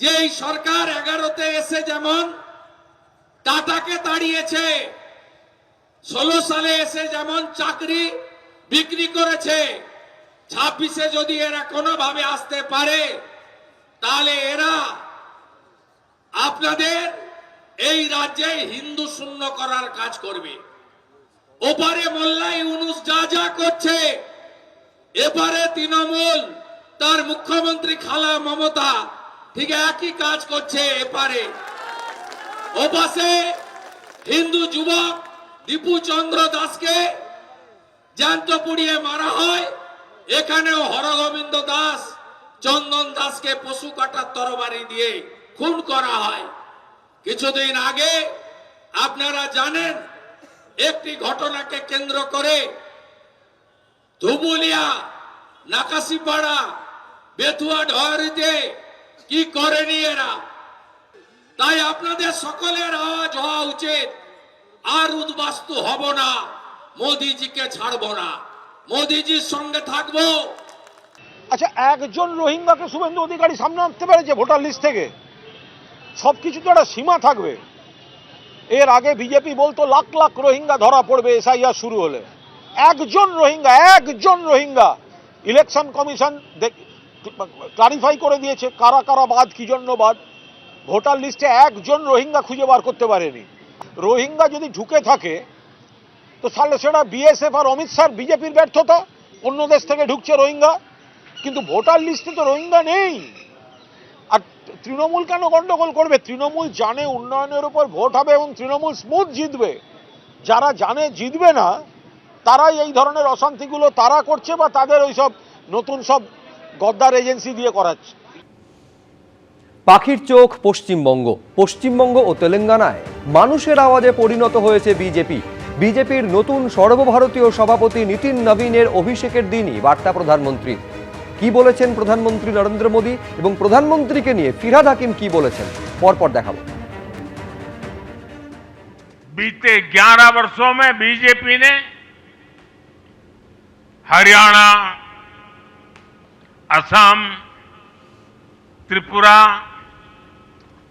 যে এই সরকার 11তে এসে যেমন টাটাকে তাড়িয়েছে, 16 সালে এসে যেমন চাকরি বিক্রি করেছে, 26-এ যদি এরা কোনোভাবে আসতে পারে তাহলে এরা আপনাদের এই রাজ্যে হিন্দু শূন্য করার কাজ করবে। ওপারে মোল্লা ইউনুস যা যা করছে, এপারে তৃণমূল তার মুখ্যমন্ত্রী খালা মমতা ঠিক একই কাজ করছে। এপারে ওপাশে হিন্দু যুবক দীপু চন্দ্র দাসকে জ্যান্ত পুড়িয়ে মারা হয়, এখানেও হরগোবিন্দ দাস চন্দন দাসকে পশু কাটার তরবারি দিয়ে খুন করা হয়। কিছুদিন আগে আপনারা জানেন একটি ঘটনাকে কেন্দ্র করে ধুবুলিয়া, নাকাশিপাড়া, বেথুয়া ঢহরিতে কি করেনি এরা। তাই আপনাদের সকলের আওয়াজ হওয়া উচিত, আর উদ্বাস্তু হব না, মোদিজিকে ছাড়বো না, মোদিজির সঙ্গে থাকবো। আচ্ছা, একজন রোহিঙ্গাকে শুভেন্দু অধিকারী সামনে আনতে পেরেছে ভোটার লিস্ট থেকে? সবকিছু তো একটা সীমা থাকবে। এর আগে বিজেপি বলতো লাখ লাখ রোহিঙ্গা ধরা পড়বে এসআইআর শুরু হলে। একজন রোহিঙ্গা ইলেকশন কমিশন ক্লারিফাই করে দিয়েছে কারা কারা বাদ, কি জন্য বাদ। ভোটার লিস্টে একজন রোহিঙ্গা খুঁজে বার করতে পারেনি। রোহিঙ্গা যদি ঢুকে থাকে তো তাহলে সেটা বিএসএফ আর অমিত শাহ বিজেপির ব্যর্থতা, অন্য দেশ থেকে ঢুকছে রোহিঙ্গা, কিন্তু ভোটার লিস্টে তো রোহিঙ্গা নেই। আর তৃণমূল কেন গন্ডগোল করবে? তৃণমূল জানে উন্নয়নের উপর ভোট হবে এবং তৃণমূল স্মুথ জিতবে। যারা জানে জিতবে না তারাই এই ধরনের অশান্তিগুলো তারা করছে বা তাদের ওই সব নতুন সব গদ্দার এজেন্সি দিয়ে করাচ্ছে। পাখির চোখ পশ্চিমবঙ্গ ও তেলেঙ্গানায় মানুষের আওয়াজে পরিণত হয়েছে বিজেপি। বিজেপির নতুন সর্বভারতীয় সভাপতি নীতিন নবীনের অভিষেকের দিনই বার্তা প্রধানমন্ত্রীর। কি বলেছেন প্রধানমন্ত্রী নরেন্দ্র মোদী এবং প্রধানমন্ত্রীকে নিয়ে ফিরহাদ হাকিম কি বলেছেন, পরপর দেখাবো। बीते 11 वर्षों में बीजेपी ने हरियाणा, असम, त्रिपुरा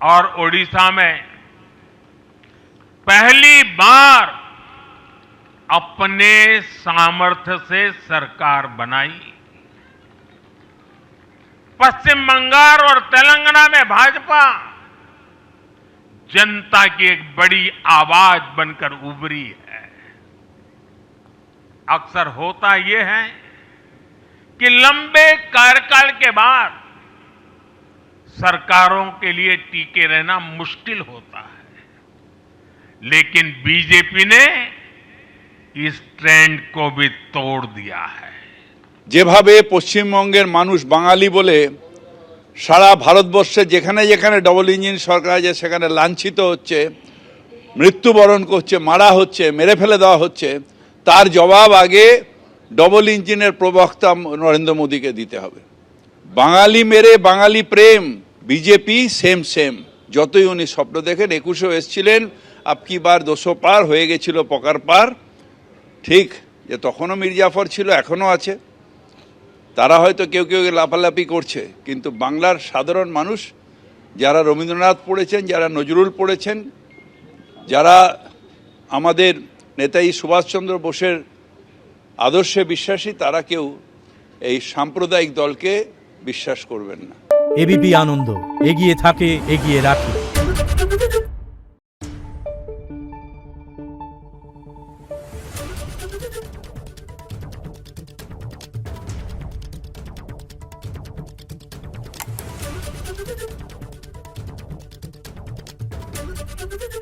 और ओडिशा में पहली बार अपने सामर्थ्य से सरकार बनाई। पश्चिम बंगाल और तेलंगाना में भाजपा जनता की एक बड़ी आवाज बनकर उभरी है। अक्सर होता यह है कि लंबे कार्यकाल के बाद सरकारों के लिए टिके रहना मुश्किल होता है, लेकिन बीजेपी ने इस ट्रेंड को भी तोड़ दिया है। যেভাবে পশ্চিমবঙ্গের মানুষ বাঙালি বলে সারা ভারতবর্ষে যেখানে যেখানে ডবল ইঞ্জিন সরকার আছে সেখানে লাঞ্ছিত হচ্ছে, মৃত্যুবরণ করছে, মারা হচ্ছে, মেরে ফেলে দেওয়া হচ্ছে, তার জবাব আগে ডবল ইঞ্জিনের প্রবক্তা নরেন্দ্র মোদীকে দিতে হবে। বাঙালি মেরে বাঙালি প্রেম, বিজেপি সেম। যতই উনি স্বপ্ন দেখেন, 21-এ এসেছিলেন, আপকি বার 200 পার হয়ে গেছিল পকার পার। ঠিক যে তখনও মির্জাফর ছিল, এখনও আছে। তারা হয়তো কেউ লাফালাফি করছে, কিন্তু বাংলার সাধারণ মানুষ যারা রবীন্দ্রনাথ পড়েছেন, যারা নজরুল পড়েছেন, যারা আমাদের নেতাজি সুভাষচন্দ্র বোসের আদর্শে বিশ্বাসী, তারা কেউ এই সাম্প্রদায়িক দলকে বিশ্বাস করবেন না। এবিপি আনন্দ, এগিয়ে থাকে, এগিয়ে রাখে। Thank you.